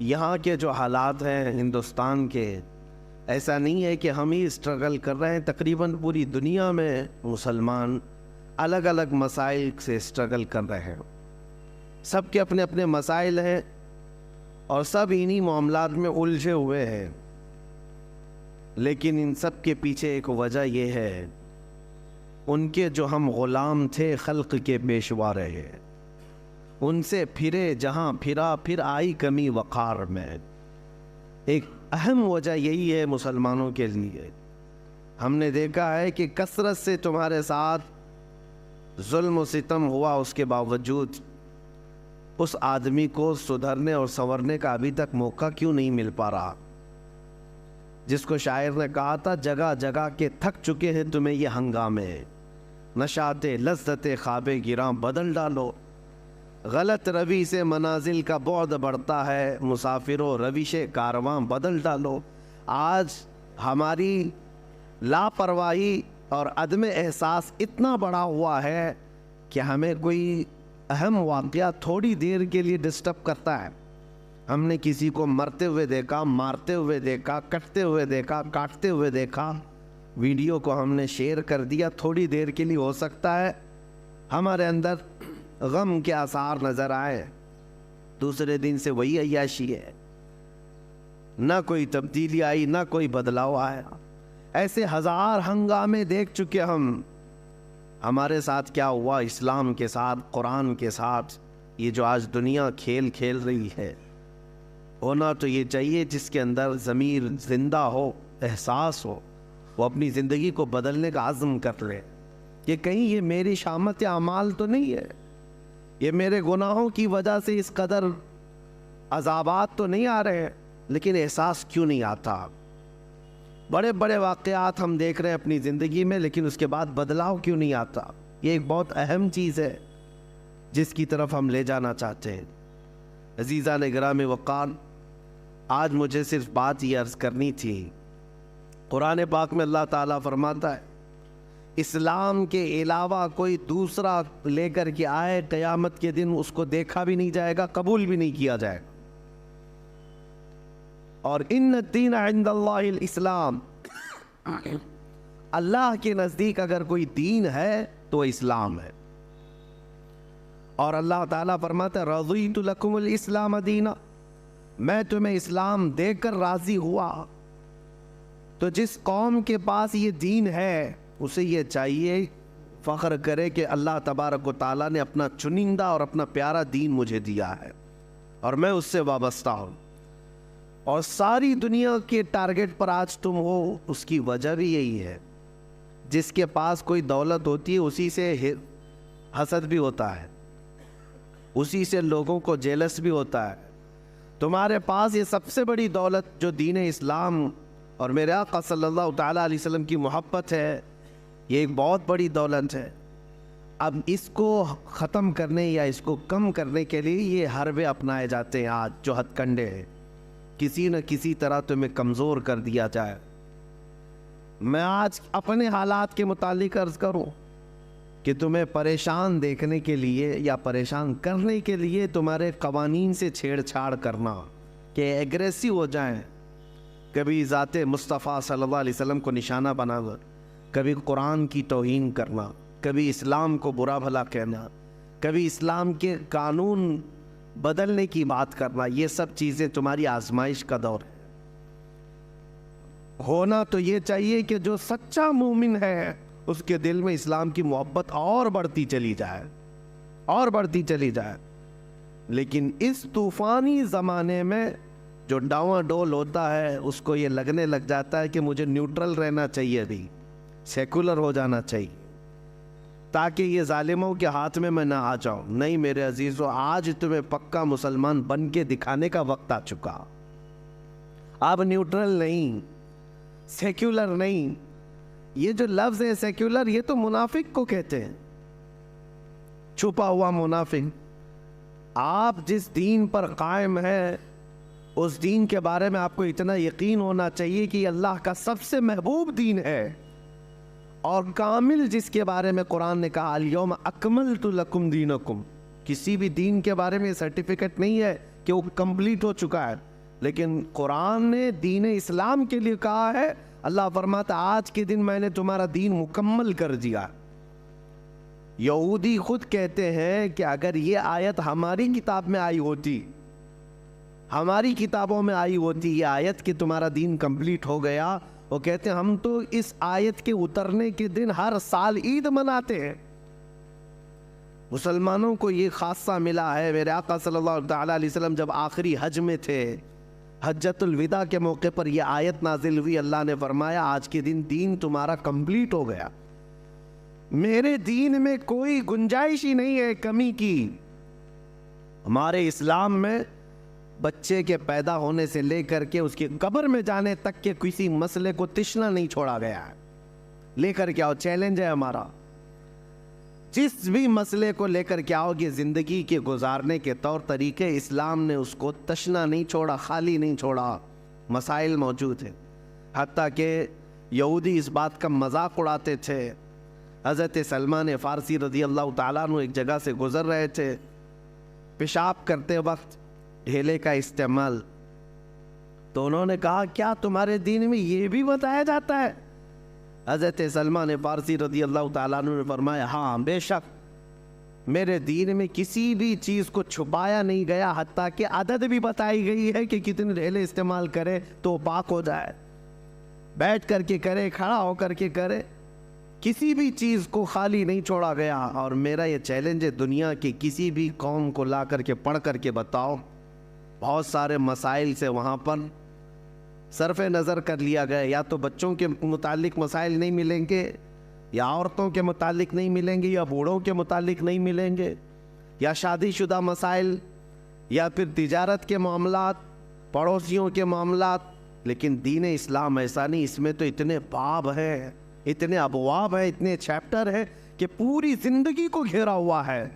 یہاں کے جو حالات ہیں ہندوستان کے، ایسا نہیں ہے کہ ہم ہی اسٹرگل کر رہے ہیں، تقریباً پوری دنیا میں مسلمان الگ الگ مسائل سے اسٹرگل کر رہے ہیں. سب کے اپنے اپنے مسائل ہیں اور سب انہی معاملات میں الجھے ہوئے ہیں. لیکن ان سب کے پیچھے ایک وجہ یہ ہے، ان کے جو ہم غلام تھے خلق کے پیشوا رہے، ان سے پھرے جہاں پھرا پھر آئی کمی وقار میں. ایک اہم وجہ یہی ہے مسلمانوں کے لیے. ہم نے دیکھا ہے کہ کثرت سے تمہارے ساتھ ظلم و ستم ہوا، اس کے باوجود اس آدمی کو سدھرنے اور سنورنے کا ابھی تک موقع کیوں نہیں مل پا رہا؟ جس کو شاعر نے کہا تھا، جگہ جگہ کے تھک چکے ہیں تمہیں یہ ہنگامے، نشاط لذت خواب گراں بدل ڈالو. غلط روی سے منازل کا بعد بڑھتا ہے، مسافروں روش کارواں بدل ڈالو. آج ہماری لاپرواہی اور عدم احساس اتنا بڑا ہوا ہے کہ ہمیں کوئی اہم واقعہ تھوڑی دیر کے لیے ڈسٹرب کرتا ہے. ہم نے کسی کو مرتے ہوئے دیکھا، مارتے ہوئے دیکھا، کٹتے ہوئے دیکھا، کاٹتے ہوئے دیکھا، ویڈیو کو ہم نے شیئر کر دیا. تھوڑی دیر کے لیے ہو سکتا ہے ہمارے اندر غم کے آثار نظر آئے، دوسرے دن سے وہی عیاشی ہے، نہ کوئی تبدیلی آئی، نہ کوئی بدلاؤ آیا. ایسے ہزار ہنگامے دیکھ چکے ہم. ہمارے ساتھ کیا ہوا اسلام کے ساتھ، قرآن کے ساتھ؟ یہ جو آج دنیا کھیل کھیل رہی ہے، ہونا تو یہ چاہیے جس کے اندر ضمیر زندہ ہو، احساس ہو، وہ اپنی زندگی کو بدلنے کا عزم کر لے کہ کہیں یہ میری شامت اعمال تو نہیں ہے، یہ میرے گناہوں کی وجہ سے اس قدر عذابات تو نہیں آ رہے ہیں، لیکن احساس کیوں نہیں آتا؟ بڑے بڑے واقعات ہم دیکھ رہے ہیں اپنی زندگی میں، لیکن اس کے بعد بدلاؤ کیوں نہیں آتا؟ یہ ایک بہت اہم چیز ہے جس کی طرف ہم لے جانا چاہتے ہیں. عزیزان گرام وقار، آج مجھے صرف بات یہ عرض کرنی تھی. قرآن پاک میں اللہ تعالیٰ فرماتا ہے، اسلام کے علاوہ کوئی دوسرا لے کر کے آئے، قیامت کے دن اس کو دیکھا بھی نہیں جائے گا، قبول بھی نہیں کیا جائے گا. اور ان الدین عند اللہ الاسلام، اللہ کے نزدیک اگر کوئی دین ہے تو وہ اسلام ہے. اور اللہ تعالیٰ فرماتا ہے، رضیت لکم الاسلام دینا، میں تمہیں اسلام دے کر راضی ہوا. تو جس قوم کے پاس یہ دین ہے اسے یہ چاہیے فخر کرے کہ اللہ تبارک و تعالیٰ نے اپنا چنندہ اور اپنا پیارا دین مجھے دیا ہے اور میں اس سے وابستہ ہوں. اور ساری دنیا کے ٹارگٹ پر آج تم ہو، اس کی وجہ بھی یہی ہے. جس کے پاس کوئی دولت ہوتی ہے اسی سے حسد بھی ہوتا ہے، اسی سے لوگوں کو جیلس بھی ہوتا ہے. تمہارے پاس یہ سب سے بڑی دولت جو دین اسلام اور میرے آقا صلی اللہ تعالیٰ علیہ وسلم کی محبت ہے، یہ ایک بہت بڑی دولت ہے. اب اس کو ختم کرنے یا اس کو کم کرنے کے لیے یہ حربے اپنائے جاتے ہیں آج، جو ہتھ کنڈے ہیں، کسی نہ کسی طرح تمہیں کمزور کر دیا جائے. میں آج اپنے حالات کے متعلق عرض کروں کہ تمہیں پریشان دیکھنے کے لیے یا پریشان کرنے کے لیے تمہارے قوانین سے چھیڑ چھاڑ کرنا کہ ایگریسو ہو جائیں، کبھی ذات مصطفیٰ صلی اللہ علیہ وسلم کو نشانہ بنانا، کبھی قرآن کی توہین کرنا، کبھی اسلام کو برا بھلا کہنا، کبھی اسلام کے قانون بدلنے کی بات کرنا، یہ سب چیزیں تمہاری آزمائش کا دور ہے. ہونا تو یہ چاہیے کہ جو سچا مومن ہے اس کے دل میں اسلام کی محبت اور بڑھتی چلی جائے، اور بڑھتی چلی جائے. لیکن اس طوفانی زمانے میں جو ڈاواں ڈول ہوتا ہے اس کو یہ لگنے لگ جاتا ہے کہ مجھے نیوٹرل رہنا چاہیے، بھی سیکولر ہو جانا چاہیے تاکہ یہ ظالموں کے ہاتھ میں نہ آ جاؤں. نہیں میرے عزیزو، آج تمہیں پکا مسلمان بن کے دکھانے کا وقت آ چکا. اب نیوٹرل نہیں، سیکولر نہیں. یہ جو لفظ ہے سیکولر، یہ تو منافق کو کہتے ہیں، چھپا ہوا منافق. آپ جس دین پر قائم ہے اس دین کے بارے میں آپ کو اتنا یقین ہونا چاہیے کہ یہ اللہ کا سب سے محبوب دین ہے اور کامل، جس کے بارے میں قرآن نے کہا الیوم اکملت لکم دینکم. کسی بھی دین کے بارے میں سرٹیفکیٹ نہیں ہے کہ وہ کمپلیٹ ہو چکا ہے. لیکن قرآن نے دین اسلام کے لیے کہا ہے. اللہ فرماتا آج کے دن میں نے تمہارا دین مکمل کر دیا. یہودی خود کہتے ہیں کہ اگر یہ آیت ہماری کتاب میں آئی ہوتی, ہماری کتابوں میں آئی ہوتی یہ آیت کہ تمہارا دین کمپلیٹ ہو گیا, وہ کہتے ہیں ہم تو اس آیت کے اترنے کے دن ہر سال عید مناتے ہیں. مسلمانوں کو یہ خاصہ ملا ہے. میرے آقا صلی اللہ تعالیٰ علیہ وسلم جب آخری حج میں تھے, حجۃ الوداع کے موقع پر یہ آیت نازل ہوئی. اللہ نے فرمایا آج کے دن دین تمہارا کمپلیٹ ہو گیا. میرے دین میں کوئی گنجائش ہی نہیں ہے کمی کی. ہمارے اسلام میں بچے کے پیدا ہونے سے لے کر کے اس کی قبر میں جانے تک کے کسی مسئلے کو تشنا نہیں چھوڑا گیا ہے. لے کر کے آؤ, چیلنج ہے ہمارا. جس بھی مسئلے کو لے کر کے آؤ گے زندگی کے گزارنے کے طور طریقے, اسلام نے اس کو تشنا نہیں چھوڑا, خالی نہیں چھوڑا. مسائل موجود ہیں. حتیٰ کہ یہودی اس بات کا مذاق اڑاتے تھے. حضرت سلمان فارسی رضی اللہ تعالیٰ عنہ ایک جگہ سے گزر رہے تھے, پیشاب کرتے وقت ڈھیلے کا استعمال, تو انہوں نے کہا کیا تمہارے دین میں یہ بھی بتایا جاتا ہے؟ حضرت سلمان فارسی رضی اللہ تعالیٰ عنہ نے فرمایا ہاں بے شک, میرے دین میں کسی بھی چیز کو چھپایا نہیں گیا, حتیٰ کہ عدد بھی بتائی گئی ہے کہ کتنے ڈھیلے استعمال کرے تو پاک ہو جائے. بیٹھ کر کے کرے, کھڑا ہو کر کے کرے, کسی بھی چیز کو خالی نہیں چھوڑا گیا. اور میرا یہ چیلنج ہے, دنیا کی کسی بھی قوم کو لا کر کے پڑھ کر کے بتاؤ, بہت سارے مسائل سے وہاں پر صرف نظر کر لیا گیا. یا تو بچوں کے متعلق مسائل نہیں ملیں گے, یا عورتوں کے متعلق نہیں ملیں گے, یا بوڑھوں کے متعلق نہیں ملیں گے, یا شادی شدہ مسائل, یا پھر تجارت کے معاملات, پڑوسیوں کے معاملات. لیکن دین اسلام ایسا نہیں. اس میں تو اتنے باب ہیں, اتنے ابواب ہیں, اتنے چیپٹر ہیں کہ پوری زندگی کو گھیرا ہوا ہے.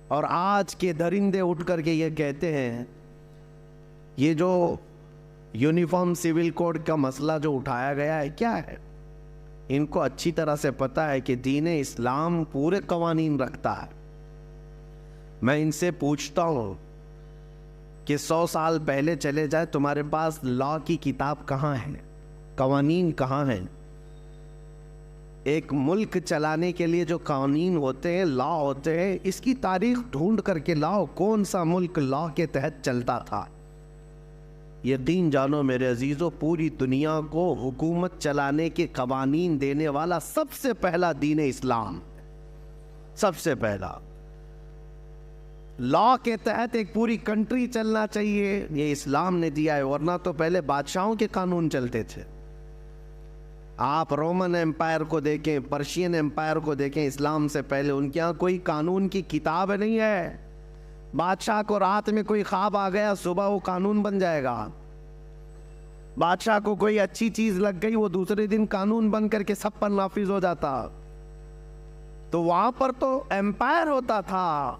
اور آج کے درندے اٹھ کر کے یہ کہتے ہیں, یہ جو یونیفارم سول کوڈ کا مسئلہ جو اٹھایا گیا ہے کیا ہے؟ ان کو اچھی طرح سے پتا ہے کہ دین اسلام پورے قوانین رکھتا ہے. میں ان سے پوچھتا ہوں کہ 100 سال پہلے چلے جائے, تمہارے پاس لا کی کتاب کہاں ہے, قوانین کہاں ہیں؟ ایک ملک چلانے کے لیے جو قوانین ہوتے ہیں, لا ہوتے ہیں, اس کی تاریخ ڈھونڈ کر کے لاؤ, کون سا ملک لا کے تحت چلتا تھا. یقین جانو میرے عزیزو, پوری دنیا کو حکومت چلانے کے قوانین دینے والا سب سے پہلا دین اسلام, سب سے پہلا. لا کے تحت ایک پوری کنٹری چلنا چاہیے, یہ اسلام نے دیا ہے. ورنہ تو پہلے بادشاہوں کے قانون چلتے تھے. آپ رومن امپائر کو دیکھیں, پرشین امپائر کو دیکھیں, اسلام سے پہلے ان کے ہاں کوئی قانون کی کتاب نہیں ہے. بادشاہ کو رات میں کوئی خواب آ گیا, صبح وہ قانون بن جائے گا. بادشاہ کو کوئی اچھی چیز لگ گئی, وہ دوسرے دن قانون بن کر کے سب پر نافذ ہو جاتا. تو وہاں پر تو امپائر ہوتا تھا,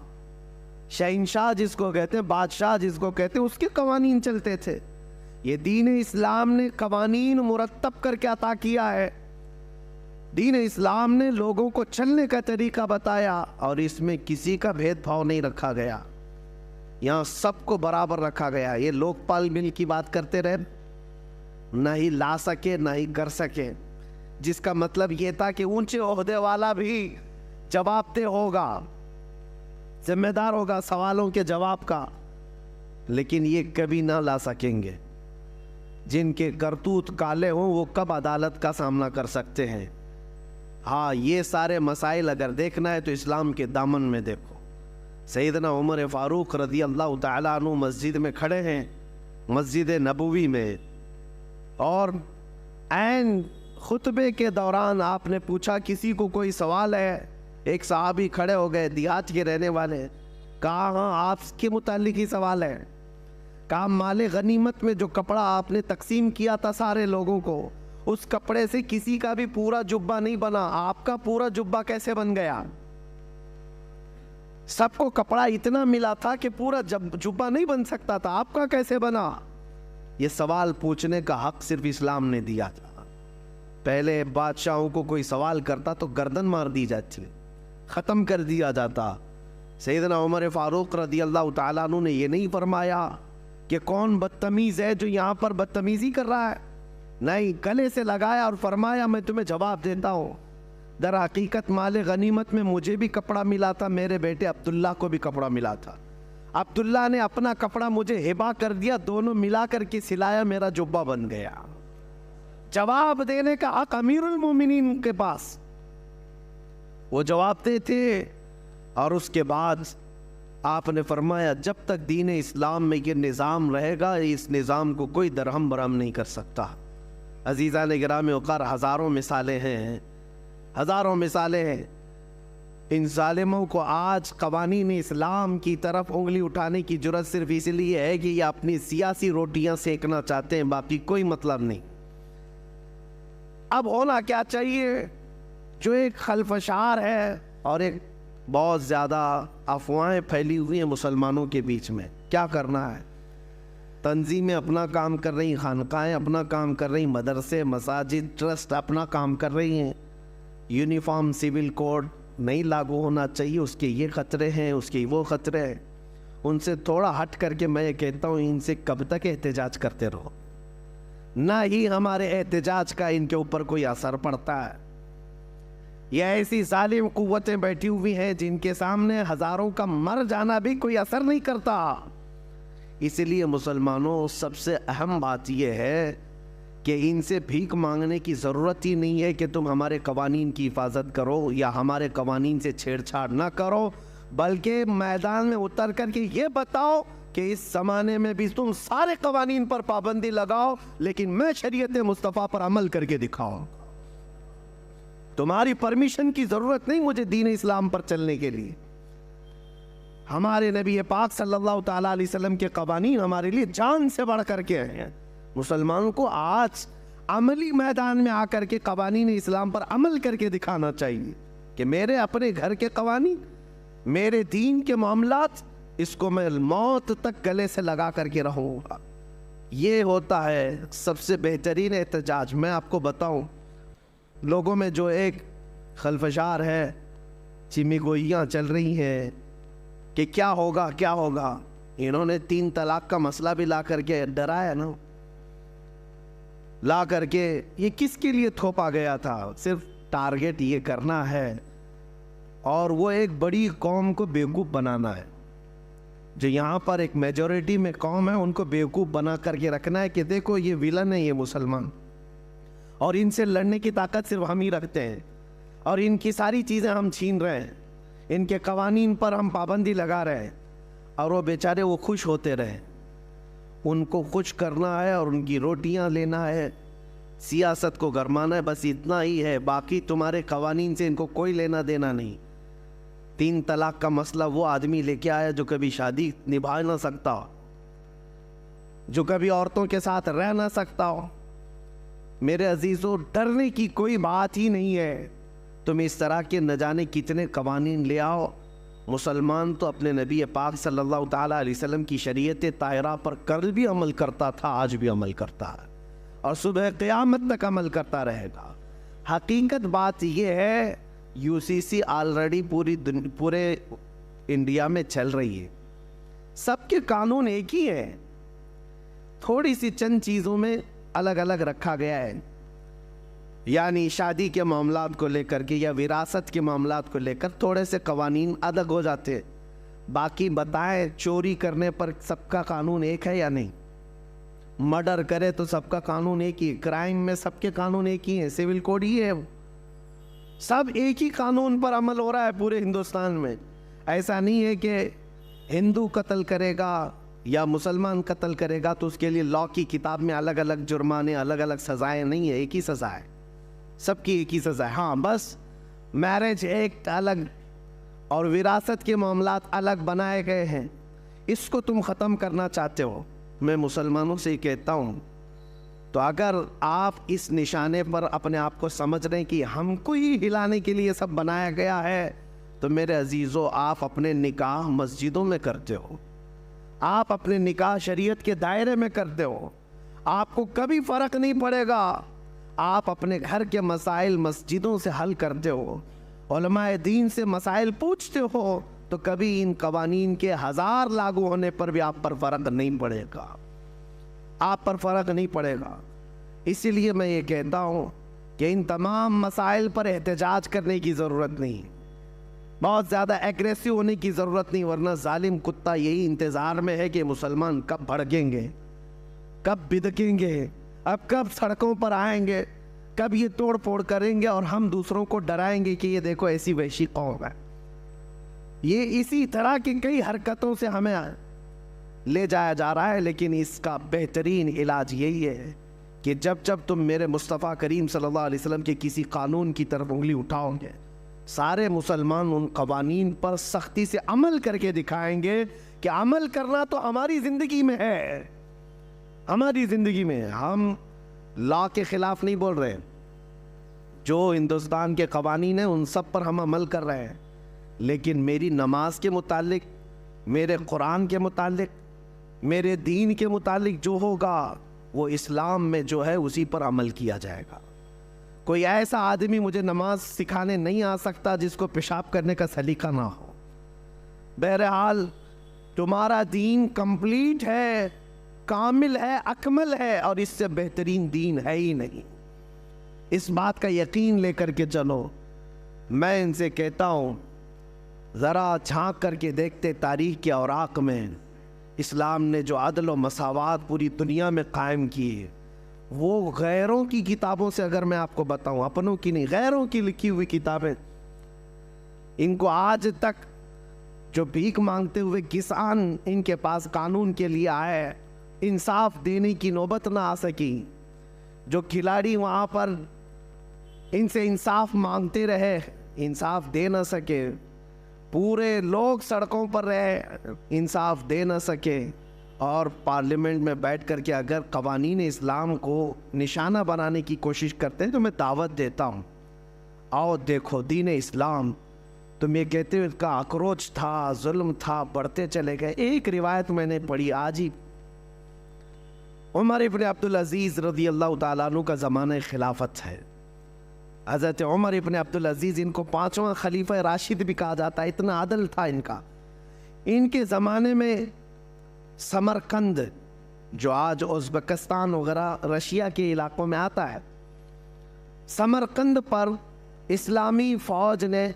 شہنشاہ جس کو کہتے ہیں, بادشاہ جس کو کہتے ہیں, اس کے قوانین چلتے تھے. یہ دین اسلام نے قوانین مرتب کر کے عطا کیا ہے. دین اسلام نے لوگوں کو چلنے کا طریقہ بتایا, اور اس میں کسی کا بھید بھاؤ نہیں رکھا گیا. یہاں سب کو برابر رکھا گیا. یہ لوک پال بل کی بات کرتے رہے, نہ ہی لا سکے نہ ہی کر سکے, جس کا مطلب یہ تھا کہ اونچے عہدے والا بھی جواب دہ ہوگا, ذمہ دار ہوگا سوالوں کے جواب کا. لیکن یہ کبھی نہ لا سکیں گے. جن کے کرتوت کالے ہوں وہ کب عدالت کا سامنا کر سکتے ہیں؟ ہاں, یہ سارے مسائل اگر دیکھنا ہے تو اسلام کے دامن میں دیکھو. سیدنا عمر فاروق رضی اللہ تعالیٰ عنہ مسجد میں کھڑے ہیں, مسجد نبوی میں, اور عین خطبے کے دوران آپ نے پوچھا کسی کو کوئی سوال ہے؟ ایک صحابی کھڑے ہو گئے, دیہات کے رہنے والے. کہا ہاں آپ کے متعلق ہی سوال ہے. کہا مال غنیمت میں جو کپڑا آپ نے تقسیم کیا تھا سارے لوگوں کو, اس کپڑے سے کسی کا بھی پورا جبہ نہیں بنا, آپ کا پورا جبہ کیسے بن گیا؟ سب کو کپڑا اتنا ملا تھا کہ پورا جبہ نہیں بن سکتا تھا, آپ کا کیسے بنا؟ یہ سوال پوچھنے کا حق صرف اسلام نے دیا تھا. پہلے بادشاہوں کو کوئی سوال کرتا تو گردن مار دی جاتی, ختم کر دیا جاتا. سیدنا عمر فاروق رضی اللہ تعالیٰ عنہ نے یہ نہیں فرمایا کہ کون بدتمیز ہے جو یہاں پر بدتمیزی کر رہا ہے، نہیں، گلے سے لگایا اور فرمایا میں تمہیں جواب دیتا ہوں۔ در حقیقت مال غنیمت میں مجھے بھی کپڑا ملا تھا، میرے بیٹے عبداللہ کو بھی کپڑا ملا تھا، عبداللہ نے اپنا کپڑا مجھے ہبہ کر دیا، دونوں ملا کر کے سلایا، میرا جبہ بن گیا۔ جواب دینے کا حق امیر المومنین کے پاس، وہ جواب دیتے۔ اور اس کے بعد آپ نے فرمایا جب تک دین اسلام میں یہ نظام رہے گا، اس نظام کو کوئی درہم برہم نہیں کر سکتا۔ عزیزان گرامی وقار، ہزاروں مثالیں ہیں، ہزاروں مثالیں ہیں۔ ان ظالموں کو آج قوانین اسلام کی طرف انگلی اٹھانے کی جرت صرف اس لیے ہے کہ یہ اپنی سیاسی روٹیاں سینکنا چاہتے ہیں، باقی کوئی مطلب نہیں۔ اب ہونا کیا چاہیے؟ جو ایک خلفشار ہے اور ایک بہت زیادہ افواہیں پھیلی ہوئی ہیں مسلمانوں کے بیچ میں، کیا کرنا ہے؟ تنظیمیں اپنا کام کر رہی ہیں، خانقاہیں اپنا کام کر رہی ہیں، مدرسے، مساجد، ٹرسٹ اپنا کام کر رہی ہیں۔ یونیفارم سول کوڈ نہیں لاگو ہونا چاہیے، اس کے یہ خطرے ہیں، اس کے وہ خطرے ہیں۔ ان سے تھوڑا ہٹ کر کے میں یہ کہتا ہوں، ان سے کب تک احتجاج کرتے رہو؟ نہ ہی ہمارے احتجاج کا ان کے اوپر کوئی اثر پڑتا ہے۔ یہ ایسی ظالم قوتیں بیٹھی ہوئی ہیں جن کے سامنے ہزاروں کا مر جانا بھی کوئی اثر نہیں کرتا۔ اس لیے مسلمانوں، سب سے اہم بات یہ ہے کہ ان سے بھیک مانگنے کی ضرورت ہی نہیں ہے کہ تم ہمارے قوانین کی حفاظت کرو یا ہمارے قوانین سے چھیڑ چھاڑ نہ کرو، بلکہ میدان میں اتر کر کے یہ بتاؤ کہ اس زمانے میں بھی تم سارے قوانین پر پابندی لگاؤ، لیکن میں شریعت مصطفیٰ پر عمل کر کے دکھاؤں۔ تمہاری پرمیشن کی ضرورت نہیں مجھے دین اسلام پر چلنے کے لیے۔ ہمارے نبی پاک صلی اللہ تعالیٰ علیہ وسلم کے قوانین ہمارے لیے جان سے بڑھ کر کے ہیں۔ مسلمانوں کو آج عملی میدان میں آ کر کے قوانین اسلام پر عمل کر کے دکھانا چاہیے کہ میرے اپنے گھر کے قوانین، میرے دین کے معاملات، اس کو میں موت تک گلے سے لگا کر کے رہوں گا۔ یہ ہوتا ہے سب سے بہترین احتجاج۔ میں آپ کو بتاؤں، لوگوں میں جو ایک خلفشار ہے، چمی گوئیاں چل رہی ہیں کہ کیا ہوگا کیا ہوگا۔ انہوں نے 3 طلاق کا مسئلہ بھی لا کر کے ڈرایا نا، لا کر کے یہ کس کے لیے تھوپا گیا تھا؟ صرف ٹارگٹ یہ کرنا ہے اور وہ ایک بڑی قوم کو بیوقوف بنانا ہے۔ جو یہاں پر ایک میجورٹی میں قوم ہے، ان کو بیوقوف بنا کر کے رکھنا ہے کہ دیکھو یہ ویلن ہے، یہ مسلمان، اور ان سے لڑنے کی طاقت صرف ہم ہی رکھتے ہیں، اور ان کی ساری چیزیں ہم چھین رہے ہیں، ان کے قوانین پر ہم پابندی لگا رہے ہیں، اور وہ بیچارے وہ خوش ہوتے رہے۔ ان کو خوش کرنا ہے اور ان کی روٹیاں لینا ہے، سیاست کو گرمانا ہے، بس اتنا ہی ہے۔ باقی تمہارے قوانین سے ان کو کوئی لینا دینا نہیں۔ 3 طلاق کا مسئلہ وہ آدمی لے کے آیا جو کبھی شادی نبھا نہ سکتا، جو کبھی عورتوں کے ساتھ رہ نہ سکتا ہو۔ میرے عزیزوں، ڈرنے کی کوئی بات ہی نہیں ہے۔ تم اس طرح کے نہ جانے کتنے قوانین لے آؤ، مسلمان تو اپنے نبی پاک صلی اللہ تعالیٰ علیہ وسلم کی شریعت طاہرہ پر کل بھی عمل کرتا تھا، آج بھی عمل کرتا ہے، اور صبح قیامت تک عمل کرتا رہے گا۔ حقیقت بات یہ ہے، UCC آلریڈی پورے انڈیا میں چل رہی ہے، سب کے قانون ایک ہی ہیں، تھوڑی سی چند چیزوں میں الگ الگ رکھا گیا ہے، یعنی شادی کے معاملات کو لے کر کے یا وراثت کے معاملات کو لے کر تھوڑے سے قوانین الگ ہو جاتے ہیں۔ باقی بتائیں، چوری کرنے پر سب کا قانون ایک ہے یا نہیں؟ مرڈر کرے تو سب کا قانون ایک ہی، کرائم میں سب کے قانون ایک ہی ہیں، سول کوڈ ہی ہے، سب ایک ہی قانون پر عمل ہو رہا ہے پورے ہندوستان میں۔ ایسا نہیں ہے کہ ہندو قتل کرے گا یا مسلمان قتل کرے گا تو اس کے لیے لاء کی کتاب میں الگ الگ جرمانے، الگ الگ سزائیں نہیں ہے، ایک ہی سزا ہے، سب کی ایک ہی سزا ہے۔ ہاں بس میرج ایکٹ الگ اور وراثت کے معاملات الگ بنائے گئے ہیں، اس کو تم ختم کرنا چاہتے ہو۔ میں مسلمانوں سے ہی کہتا ہوں، تو اگر آپ اس نشانے پر اپنے آپ کو سمجھ رہے ہیں کہ ہم کو ہی ہلانے کے لیے سب بنایا گیا ہے، تو میرے عزیزو، آپ اپنے نکاح مسجدوں میں کرتے ہو، آپ اپنے نکاح شریعت کے دائرے میں کرتے ہو، آپ کو کبھی فرق نہیں پڑے گا۔ آپ اپنے گھر کے مسائل مسجدوں سے حل کرتے ہو، علماء دین سے مسائل پوچھتے ہو، تو کبھی ان قوانین کے 1000 لاگو ہونے پر بھی آپ پر فرق نہیں پڑے گا، آپ پر فرق نہیں پڑے گا۔ اسی لیے میں یہ کہتا ہوں کہ ان تمام مسائل پر احتجاج کرنے کی ضرورت نہیں، بہت زیادہ ایگریسو ہونے کی ضرورت نہیں، ورنہ ظالم کتا یہی انتظار میں ہے کہ مسلمان کب بھڑکیں گے، کب بدکیں گے، اب کب سڑکوں پر آئیں گے، کب یہ توڑ پھوڑ کریں گے اور ہم دوسروں کو ڈرائیں گے کہ یہ دیکھو ایسی وحشی قوم ہے۔ یہ اسی طرح کی کئی حرکتوں سے ہمیں لے جایا جا رہا ہے، لیکن اس کا بہترین علاج یہی ہے کہ جب جب تم میرے مصطفیٰ کریم صلی اللہ علیہ وسلم کے کسی قانون کی طرف انگلی اٹھاؤ گے، سارے مسلمان ان قوانین پر سختی سے عمل کر کے دکھائیں گے کہ عمل کرنا تو ہماری زندگی میں ہے، ہماری زندگی میں ہے۔ ہم لا کے خلاف نہیں بول رہے، جو ہندوستان کے قوانین ہیں ان سب پر ہم عمل کر رہے ہیں، لیکن میری نماز کے متعلق، میرے قرآن کے متعلق، میرے دین کے متعلق جو ہوگا وہ اسلام میں جو ہے اسی پر عمل کیا جائے گا۔ کوئی ایسا آدمی مجھے نماز سکھانے نہیں آ سکتا جس کو پیشاب کرنے کا سلیقہ نہ ہو۔ بہرحال تمہارا دین کمپلیٹ ہے، کامل ہے، اکمل ہے، اور اس سے بہترین دین ہے ہی نہیں۔ اس بات کا یقین لے کر کے چلو۔ میں ان سے کہتا ہوں ذرا جھانک کر کے دیکھتے تاریخ کے اوراق میں اسلام نے جو عدل و مساوات پوری دنیا میں قائم کی، وہ غیروں کی کتابوں سے اگر میں آپ کو بتاؤں، اپنوں کی نہیں، غیروں کی لکھی ہوئی کتابیں، ان کو آج تک جو بھیک مانگتے ہوئے کسان ان کے پاس قانون کے لیے آئے، انصاف دینے کی نوبت نہ آ سکی، جو کھلاڑی وہاں پر ان سے انصاف مانگتے رہے، انصاف دے نہ سکے، پورے لوگ سڑکوں پر رہے، انصاف دے نہ سکے، اور پارلیمنٹ میں بیٹھ کر کے اگر قوانین اسلام کو نشانہ بنانے کی کوشش کرتے ہیں تو میں دعوت دیتا ہوں، آؤ دیکھو دین اسلام۔ تم یہ کہتے ہو اس کا اکروچ تھا، ظلم تھا، بڑھتے چلے گئے۔ ایک روایت میں نے پڑھی آج ہی، عمر ابن عبدالعزیز رضی اللہ تعالیٰ عنہ کا زمانہ خلافت ہے۔ حضرت عمر ابن عبدالعزیز، ان کو 5واں خلیفہ راشد بھی کہا جاتا ہے، اتنا عدل تھا ان کا۔ ان کے زمانے میں سمرقند، جو آج ازبکستان وغیرہ رشیا کے علاقوں میں آتا ہے، سمرقند پر اسلامی فوج نے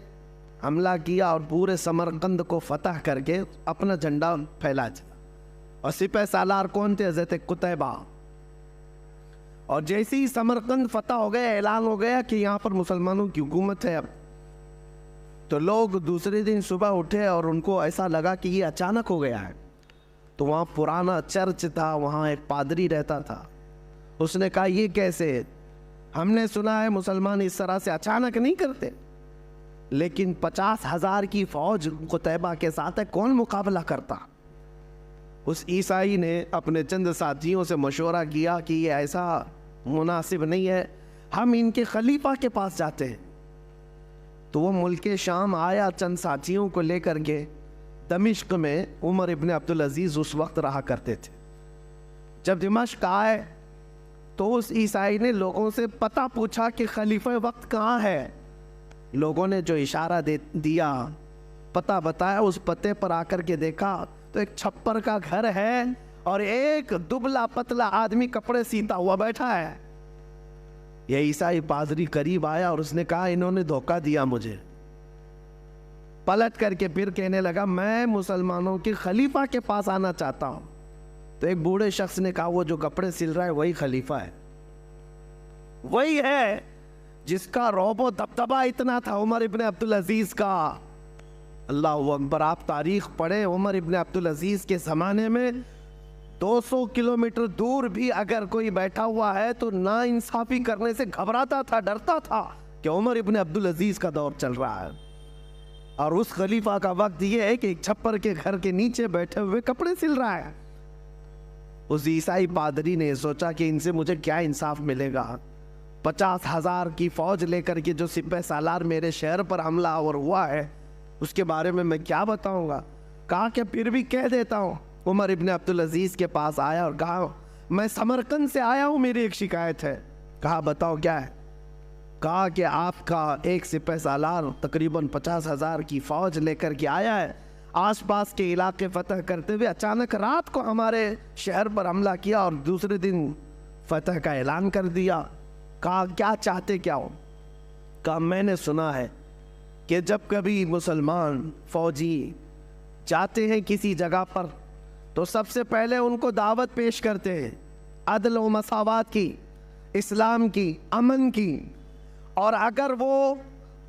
حملہ کیا اور پورے سمرقند کو فتح کر کے اپنا جھنڈا پھیلا دیا، اور سپہ سالار کون تھے؟ حضرت قتیبہ۔ اور جیسے ہی سمرقند فتح ہو گیا، اعلان ہو گیا کہ یہاں پر مسلمانوں کی حکومت ہے اب، تو لوگ دوسرے دن صبح اٹھے اور ان کو ایسا لگا کہ یہ اچانک ہو گیا ہے۔ تو وہاں پرانا چرچ تھا، وہاں ایک پادری رہتا تھا، اس نے کہا یہ کیسے؟ ہم نے سنا ہے مسلمان اس طرح سے اچانک نہیں کرتے، لیکن 50,000 کی فوج قتیبہ کے ساتھ ہے، کون مقابلہ کرتا؟ اس عیسائی نے اپنے چند ساتھیوں سے مشورہ کیا کہ یہ ایسا مناسب نہیں ہے، ہم ان کے خلیفہ کے پاس جاتے ہیں۔ تو وہ ملک شام آیا چند ساتھیوں کو لے کر کے دمشق میں، عمر ابن عبدالعزیز اس وقت رہا کرتے تھے۔ جب دمشق آئے تو اس عیسائی نے لوگوں سے پتہ پوچھا کہ خلیفہ وقت کہاں ہے۔ لوگوں نے جو اشارہ دیا، پتہ بتایا، اس پتے پر آ کر کے دیکھا تو ایک چھپر کا گھر ہے اور ایک دبلا پتلا آدمی کپڑے سیتا ہوا بیٹھا ہے۔ یہ عیسائی پادری قریب آیا اور اس نے کہا انہوں نے دھوکہ دیا مجھے۔ پلٹ کر کے پھر کہنے لگا میں مسلمانوں کے خلیفہ کے پاس آنا چاہتا ہوں۔ تو ایک بوڑھے شخص نے کہا وہ جو کپڑے سل رہا ہے وہی خلیفہ ہے، وہی ہے جس کا رعب و دبدبہ اتنا تھا عمر ابن عبدالعزیز کا۔ اللہ اکبر، آپ تاریخ پڑھیں، عمر ابن عبدالعزیز کے زمانے میں 200 کلومیٹر دور بھی اگر کوئی بیٹھا ہوا ہے تو نا انصافی کرنے سے گھبراتا تھا، ڈرتا تھا کہ عمر ابن عبدالعزیز کا دور چل رہا ہے۔ اور اس خلیفہ کا وقت یہ ہے کہ ایک چھپر کے گھر کے نیچے بیٹھے ہوئے کپڑے سل رہا ہے۔ اس عیسائی پادری نے سوچا کہ ان سے مجھے کیا انصاف ملے گا، 50,000 کی فوج لے کر کے جو سپہ سالار میرے شہر پر حملہ آور ہوا ہے اس کے بارے میں کیا بتاؤں گا۔ کہا کہ پھر بھی کہہ دیتا ہوں۔ عمر ابن عبدالعزیز کے پاس آیا اور کہا میں سمرقند سے آیا ہوں، میری ایک شکایت ہے۔ کہا بتاؤ کیا ہے۔ کہا کہ آپ کا ایک سپہ سالار تقریباً 50,000 کی فوج لے کر کے آیا ہے، آس پاس کے علاقے فتح کرتے ہوئے اچانک رات کو ہمارے شہر پر حملہ کیا اور دوسرے دن فتح کا اعلان کر دیا۔ کہا کیا چاہتے کیا ہو؟ کہا میں نے سنا ہے کہ جب کبھی مسلمان فوجی جاتے ہیں کسی جگہ پر تو سب سے پہلے ان کو دعوت پیش کرتے ہیں عدل و مساوات کی، اسلام کی، امن کی، اور اگر وہ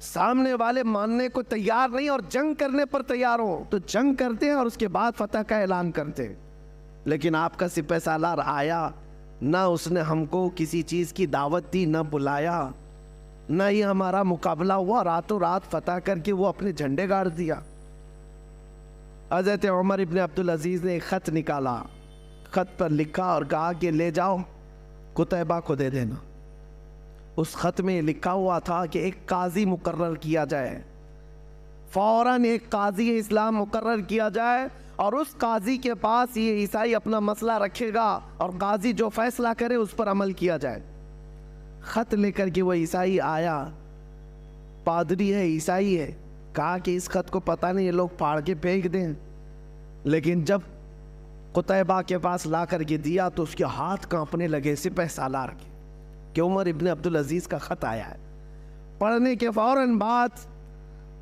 سامنے والے ماننے کو تیار نہیں اور جنگ کرنے پر تیار ہو تو جنگ کرتے ہیں اور اس کے بعد فتح کا اعلان کرتے ہیں۔ لیکن آپ کا سپہ سالار آیا، نہ اس نے ہم کو کسی چیز کی دعوت دی، نہ بلایا، نہ ہی ہمارا مقابلہ ہوا، راتوں رات فتح کر کے وہ اپنے جھنڈے گاڑ دیا۔ حضرت عمر ابن عبدالعزیز نے ایک خط نکالا، خط پر لکھا اور کہا کہ لے جاؤ قتیبہ کو دے دینا۔ اس خط میں لکھا ہوا تھا کہ ایک قاضی مقرر کیا جائے، فوراً ایک قاضی اسلام مقرر کیا جائے اور اس قاضی کے پاس یہ عیسائی اپنا مسئلہ رکھے گا اور قاضی جو فیصلہ کرے اس پر عمل کیا جائے۔ خط لے کر کے وہ عیسائی آیا، پادری ہے، عیسائی ہے، کہا کہ اس خط کو پتہ نہیں یہ لوگ پھاڑ کے پھینک دیں، لیکن جب قتیبہ کے پاس لا کر کے دیا تو اس کے ہاتھ کانپنے لگے سپہ سالار کے کہ عمر ابن عبدالعزیز کا خط آیا ہے۔ پڑھنے کے فوراً بعد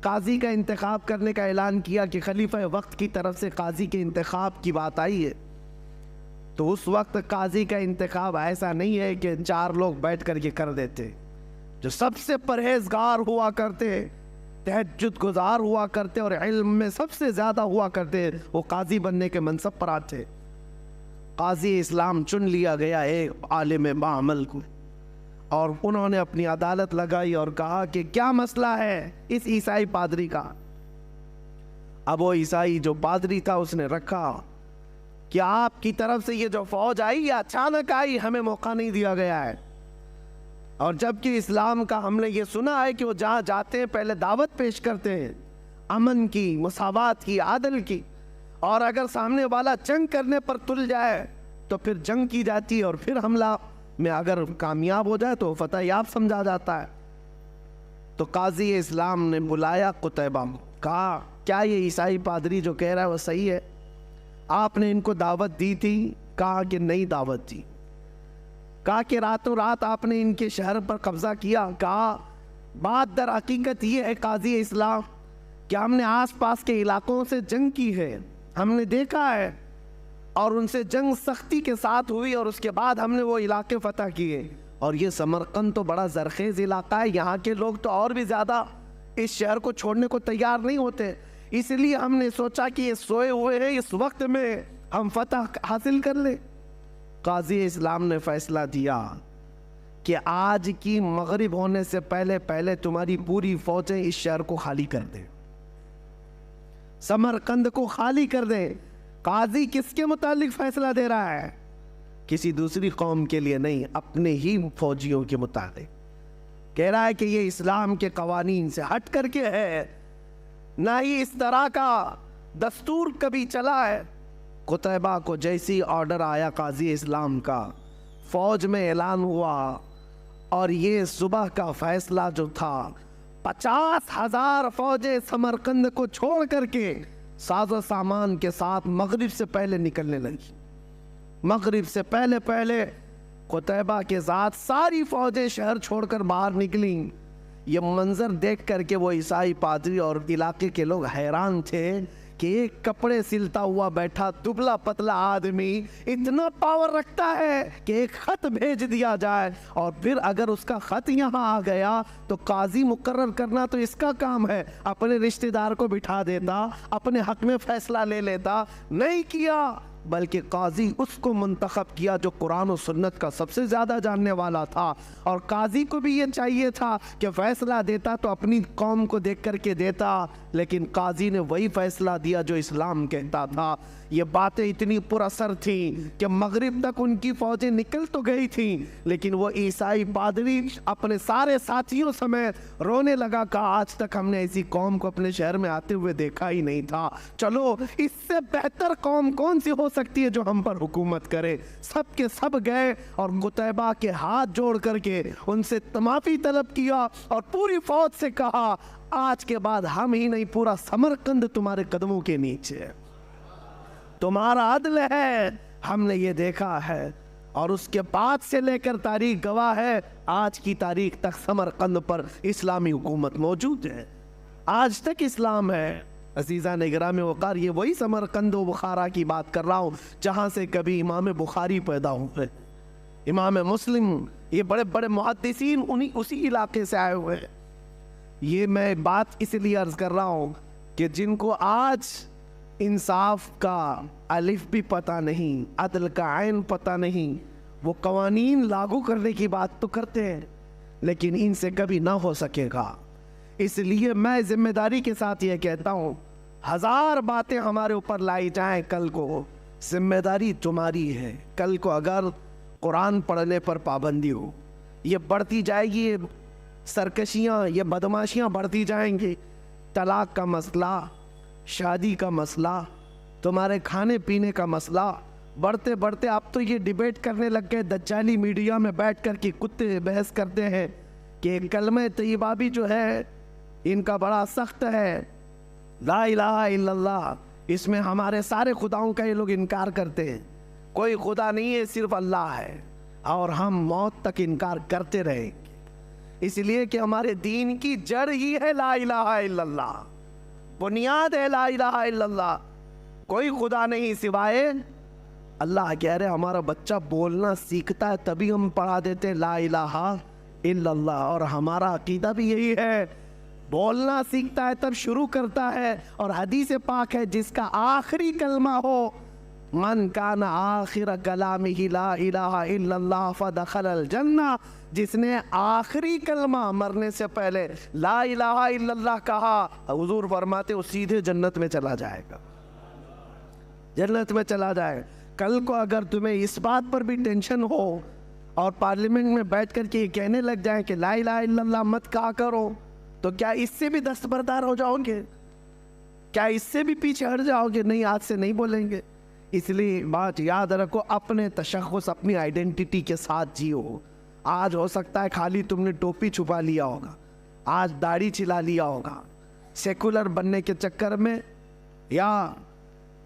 قاضی کا انتخاب کرنے کا اعلان کیا کہ خلیفہ وقت کی طرف سے قاضی کے انتخاب کی بات آئی ہے۔ تو اس وقت قاضی کا انتخاب ایسا نہیں ہے کہ 4 لوگ بیٹھ کر کے کر دیتے، جو سب سے پرہیزگار ہوا کرتے، تہجد گزار ہوا کرتے اور علم میں سب سے زیادہ ہوا کرتے، وہ قاضی بننے کے منصب پر آتے۔ قاضی اسلام چن لیا گیا ایک عالم باعمل کو، اور انہوں نے اپنی عدالت لگائی اور کہا کہ کیا مسئلہ ہے اس عیسائی پادری کا۔ اب وہ عیسائی جو پادری تھا اس نے رکھا کہ آپ کی طرف سے یہ جو فوج آئی یہ اچانک آئی، ہمیں موقع نہیں دیا گیا ہے، اور جبکہ اسلام کا ہم نے یہ سنا ہے کہ وہ جہاں جاتے ہیں پہلے دعوت پیش کرتے ہیں امن کی، مساوات کی، عدل کی، اور اگر سامنے والا جنگ کرنے پر تل جائے تو پھر جنگ کی جاتی ہے اور پھر حملہ میں اگر کامیاب ہو جائے تو فتح یاب سمجھا جاتا ہے۔ تو قاضی اسلام نے بلایا قتیبہ، کہا کیا یہ عیسائی پادری جو کہہ رہا ہے وہ صحیح ہے؟ آپ نے ان کو دعوت دی تھی؟ کہا کہ نہیں دعوت دی۔ کہا کہ راتوں رات آپ نے ان کے شہر پر قبضہ کیا؟ کہا بات در حقیقت یہ ہے قاضی اسلام کہ ہم نے آس پاس کے علاقوں سے جنگ کی ہے، ہم نے دیکھا ہے، اور ان سے جنگ سختی کے ساتھ ہوئی اور اس کے بعد ہم نے وہ علاقے فتح کیے، اور یہ سمرقند تو بڑا زرخیز علاقہ ہے، یہاں کے لوگ تو اور بھی زیادہ اس شہر کو چھوڑنے کو تیار نہیں ہوتے، اس لیے ہم نے سوچا کہ یہ سوئے ہوئے ہیں، اس وقت میں ہم فتح حاصل کر لیں۔ قاضی اسلام نے فیصلہ دیا کہ آج کی مغرب ہونے سے پہلے تمہاری پوری فوجیں اس شہر کو خالی کر دیں، سمرقند کو خالی کر دیں۔ قاضی کس کے متعلق فیصلہ دے رہا ہے؟ کسی دوسری قوم کے لیے نہیں، اپنے ہی فوجیوں کے متعلق کہہ رہا ہے کہ یہ اسلام کے قوانین سے ہٹ کر کے ہے، نہ ہی اس طرح کا دستور کبھی چلا ہے۔ قتیبہ کو جیسی آرڈر آیا قاضی اسلام کا، فوج میں اعلان ہوا، اور یہ صبح کا فیصلہ جو تھا 50,000 فوجیں سمرقند کو چھوڑ کر کے ساز و سامان کے ساتھ مغرب سے پہلے نکلنے لگی۔ مغرب سے پہلے قتیبہ کے ساتھ ساری فوجیں شہر چھوڑ کر باہر نکلیں۔ یہ منظر دیکھ کر کے وہ عیسائی پادری اور علاقے کے لوگ حیران تھے کہ ایک کپڑے سلتا ہوا بیٹھا دبلا پتلا آدمی اتنا پاور رکھتا ہے کہ ایک خط بھیج دیا جائے، اور پھر اگر اس کا خط یہاں آ گیا تو قاضی مقرر کرنا تو اس کا کام ہے، اپنے رشتہ دار کو بٹھا دیتا، اپنے حق میں فیصلہ لے لیتا، نہیں کیا، بلکہ قاضی اس کو منتخب کیا جو قرآن و سنت کا سب سے زیادہ جاننے والا تھا، اور قاضی کو بھی یہ چاہیے تھا کہ فیصلہ دیتا تو اپنی قوم کو دیکھ کر کے دیتا، لیکن قاضی نے وہی فیصلہ دیا جو اسلام کہتا تھا۔ یہ باتیں اتنی پر اثر تھیں کہ مغرب تک ان کی فوجیں نکل تو گئی تھیں، لیکن وہ عیسائی پادری اپنے سارے ساتھیوں سمیت رونے لگا، کہا آج تک ہم نے ایسی قوم کو اپنے شہر میں آتے ہوئے دیکھا ہی نہیں تھا، چلو اس سے بہتر قوم کون سی ہو سکتی ہے جو ہم پر حکومت کرے. سب کے سب گئے اور قتیبہ کے ہاتھ جوڑ کر کے ان سے معافی طلب کیا اور پوری فوج سے کہا آج کے بعد ہم ہی نہیں پورا سمرقند تمہارے قدموں کے نیچے ہے, تمہارا عدل ہے, ہم نے یہ دیکھا ہے. اور اس کے بعد سے لے کر تاریخ گواہ ہے, آج کی تاریخ تک سمرقند پر اسلامی حکومت موجود ہے, آج تک اسلام ہے. عزیزان گرامی وقار, یہ وہی سمرقند و بخارا کی بات کر رہا ہوں جہاں سے کبھی امام بخاری پیدا ہوئے, امام مسلم, یہ بڑے بڑے محدثین اسی علاقے سے آئے ہوئے. یہ میں بات اس لیے عرض کر رہا ہوں کہ جن کو آج انصاف کا الف بھی پتہ نہیں, عدل کا عین پتہ نہیں, وہ قوانین لاگو کرنے کی بات تو کرتے ہیں لیکن ان سے کبھی نہ ہو سکے گا. اس لیے میں ذمہ داری کے ساتھ یہ کہتا ہوں, ہزار باتیں ہمارے اوپر لائی جائیں, کل کو ذمہ داری تمہاری ہے. کل کو اگر قرآن پڑھنے پر پابندی ہو, یہ بڑھتی جائے گی, یہ سرکشیاں, یہ بدماشیاں بڑھتی جائیں گی. طلاق کا مسئلہ, شادی کا مسئلہ, تمہارے کھانے پینے کا مسئلہ بڑھتے بڑھتے اب تو یہ ڈیبیٹ کرنے لگ گئے دجالی میڈیا میں بیٹھ کر کے کتے بحث کرتے ہیں کہ کلمہ طیبہ بھی جو ہے ان کا بڑا سخت ہے, لا الہ الا اللہ, اس میں ہمارے سارے خداؤں کا یہ لوگ انکار کرتے ہیں, کوئی خدا نہیں ہے صرف اللہ ہے, اور ہم موت تک انکار کرتے رہیں گے. اس لیے کہ ہمارے دین کی جڑ ہی ہے لا الہ الا اللہ, بنیاد ہے لا الہ الا اللہ, کوئی خدا نہیں سوائے اللہ. کہہ رہے ہمارا بچہ بولنا سیکھتا ہے تبھی ہم پڑھا دیتے لا الہ الا اللہ, اور ہمارا عقیدہ بھی یہی ہے, بولنا سیکھتا ہے تب شروع کرتا ہے. اور حدیث پاک ہے جس کا آخری کلمہ ہو, من کان آخر کلامہ لا الہ الا اللہ فدخل الجنہ, جس نے آخری کلمہ مرنے سے پہلے لا الہ الا اللہ کہا, حضور فرماتے وہ سیدھے جنت میں چلا جائے گا, جنت میں چلا جائے گا. کل کو اگر تمہیں اس بات پر بھی ٹینشن ہو اور پارلیمنٹ میں بیٹھ کر کے یہ کہنے لگ جائیں کہ لا الہ الا اللہ مت کہا کرو, تو کیا اس سے بھی دستبردار ہو جاؤ گے؟ کیا اس سے بھی پیچھے ہٹ جاؤ گے؟ نہیں, آج سے نہیں بولیں گے. اس لیے بات یاد رکھو, اپنے تشخص, اپنی آئیڈینٹی کے ساتھ جیو. آج ہو سکتا ہے خالی تم نے ٹوپی چھپا لیا ہوگا, آج داڑھی چلا لیا ہوگا, سیکولر بننے کے چکر میں یا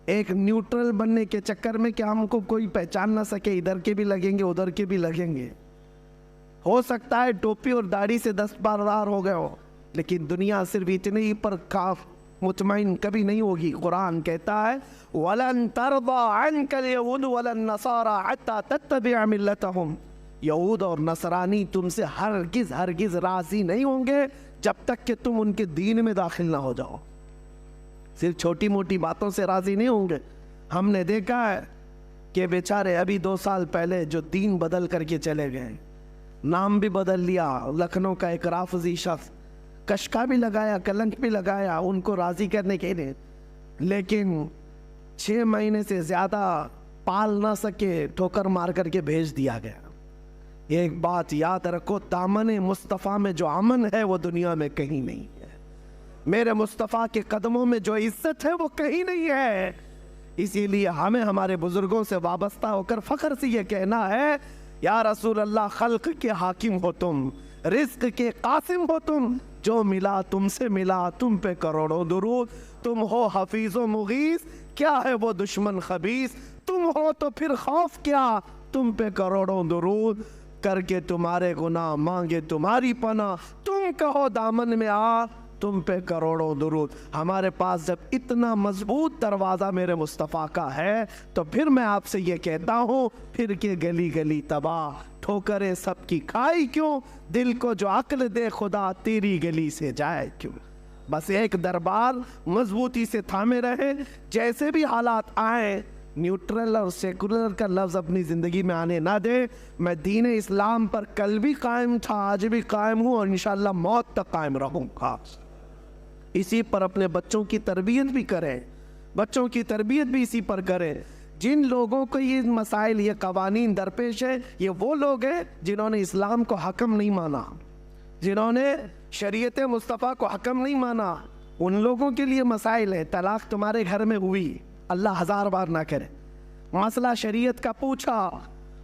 ایک نیوٹرل بننے کے چکر میں کہ ہم کو کوئی پہچان نہ سکے, ادھر کے بھی لگیں گے ادھر کے بھی لگیں گے. ہو سکتا ہے ٹوپی اور داڑھی سے دستبردار ہو گئے ہو, لیکن دنیا صرف اتنے ہی پر مطمئن کبھی نہیں ہوگی. قرآن کہتا ہے وَلَن تَرْضَى عَنْكَ الْيَهُودُ وَلَا النَّصَارَى حَتَّى تَتَّبِعَ مِلَّتَهُمْ, یہود اور نصرانی تم سے ہرگز راضی نہیں ہوں گے جب تک کہ تم ان کے دین میں داخل نہ ہو جاؤ. صرف چھوٹی موٹی باتوں سے راضی نہیں ہوں گے. ہم نے دیکھا ہے کہ بیچارے ابھی 2 سال پہلے جو دین بدل کر کے چلے گئے, نام بھی بدل لیا, لکھنؤ کا ایک رافضی شخص, کشکا بھی لگایا, کلنک بھی لگایا ان کو راضی کرنے کے لیے, لیکن 6 مہینے سے زیادہ پال نہ سکے, ٹھوکر مار کر کے بھیج دیا گیا. ایک بات یاد رکھو, دامن مصطفیٰ میں جو امن ہے وہ دنیا میں کہیں نہیں ہے. میرے مصطفیٰ کے قدموں میں جو عزت ہے وہ کہیں نہیں ہے. اسی لیے ہمیں ہمارے بزرگوں سے وابستہ ہو کر فخر سے یہ کہنا ہے, یا رسول اللہ خلق کے حاکم ہو تم, رزق کے قاسم ہو تم, جو ملا تم سے ملا تم پہ کروڑوں درود, تم ہو حفیظ و مغیث کیا ہے وہ دشمن خبیث, تم ہو تو پھر خوف کیا تم پہ کروڑوں درود, کر کے تمہارے گناہ مانگے تمہاری پناہ, تم کہو دامن میں آ تم پہ کروڑوں درود. ہمارے پاس جب اتنا مضبوط دروازہ میرے مصطفیٰ کا ہے تو پھر میں آپ سے یہ کہتا ہوں, پھر کے گلی گلی تباہ, ٹھوکریں سب کی کھائی کیوں, دل کو جو عقل دے خدا تیری گلی سے جائے کیوں. بس ایک دربار مضبوطی سے تھامے رہے, جیسے بھی حالات آئیں نیوٹرل اور سیکولر کا لفظ اپنی زندگی میں آنے نہ دے. میں دین اسلام پر کل بھی قائم تھا, آج بھی قائم ہوں, اور انشاءاللہ موت تک قائم رہوں گا. اسی پر اپنے بچوں کی تربیت بھی کریں, بچوں کی تربیت بھی اسی پر کریں. جن لوگوں کو یہ مسائل, یہ قوانین درپیش ہے, یہ وہ لوگ ہیں جنہوں نے اسلام کو حکم نہیں مانا, جنہوں نے شریعت مصطفیٰ کو حکم نہیں مانا. ان لوگوں کے لیے مسائل ہیں. طلاق تمہارے گھر میں ہوئی, اللہ 1000 بار نہ کرے, مسئلہ شریعت کا پوچھا،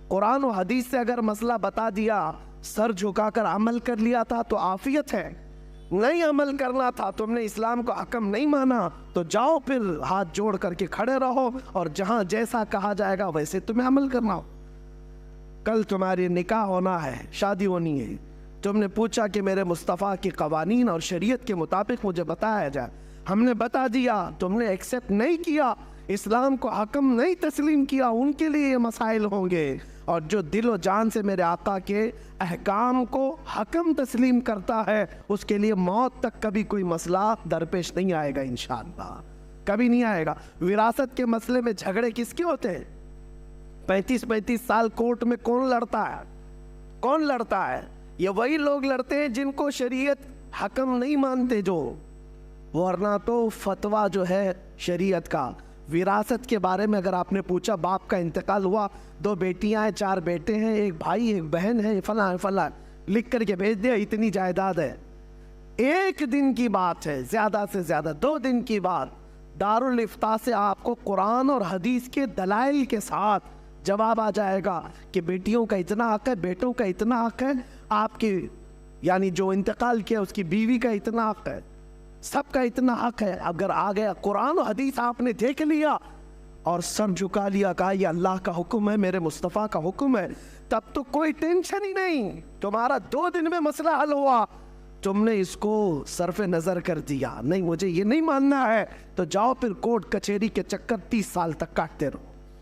قرآن و حدیث سے اگر مسئلہ بتا دیا، سر جھکا کر عمل کر لیا تھا تو عافیت ہے، نہیں عمل کرنا تھا، تم نے اسلام کو حکم نہیں مانا، تو جاؤ پھر ہاتھ جوڑ کر کے کھڑے رہو، اور جہاں جیسا کہا جائے گا ویسے تمہیں عمل کرنا ہو۔ کل تمہاری نکاح ہونا ہے، شادی ہونی ہے، تم نے پوچھا کہ میرے مصطفیٰ کی قوانین اور شریعت کے مطابق مجھے بتایا جائے، ہم نے بتا دیا، تم نے ایکسیپٹ نہیں کیا، اسلام کو حکم نہیں تسلیم کیا، ان کے لیے یہ مسائل ہوں گے۔ اور جو دل و جان سے میرے آقا کے احکام کو حکم تسلیم کرتا ہے، اس کے لیے موت تک کبھی کوئی مسئلہ درپیش نہیں آئے گا، انشاءاللہ کبھی نہیں آئے گا۔ وراثت کے مسئلے میں جھگڑے کس کے ہوتے ہیں؟ 35 سال کورٹ میں کون لڑتا ہے؟ کون لڑتا ہے؟ یہ وہی لوگ لڑتے ہیں جن کو شریعت حکم نہیں مانتے، جو ورنہ تو فتویٰ جو ہے شریعت کا۔ وراثت کے بارے میں اگر آپ نے پوچھا، باپ کا انتقال ہوا، 2 بیٹیاں ہیں، 4 بیٹے ہیں، 1 بھائی 1 بہن ہے، فلاں فلاں لکھ کر کے بھیج دیا، اتنی جائیداد ہے، 1 دن کی بات ہے، زیادہ سے زیادہ 2 دن کی بات، دارالافتاء سے آپ کو قرآن اور حدیث کے دلائل کے ساتھ جواب آ جائے گا کہ بیٹیوں کا اتنا حق ہے، بیٹوں کا اتنا حق ہے، آپ کی یعنی جو انتقال کیا اس کی بیوی کا اتنا حق ہے، سب کا اتنا حق ہے۔ اگر آ گیا قرآن و حدیث آپ نے دیکھ لیا اور سر جھکا لیا، کہا یہ اللہ کا حکم ہے، میرے مصطفیٰ کا حکم ہے، تب تو کوئی ٹینشن ہی نہیں، تمہارا 2 دن میں مسئلہ حل ہوا۔ تم نے اس کو صرف نظر کر دیا، نہیں مجھے یہ نہیں ماننا ہے، تو جاؤ پھر کورٹ کچہری کے چکر 30 سال تک کاٹتے رہو۔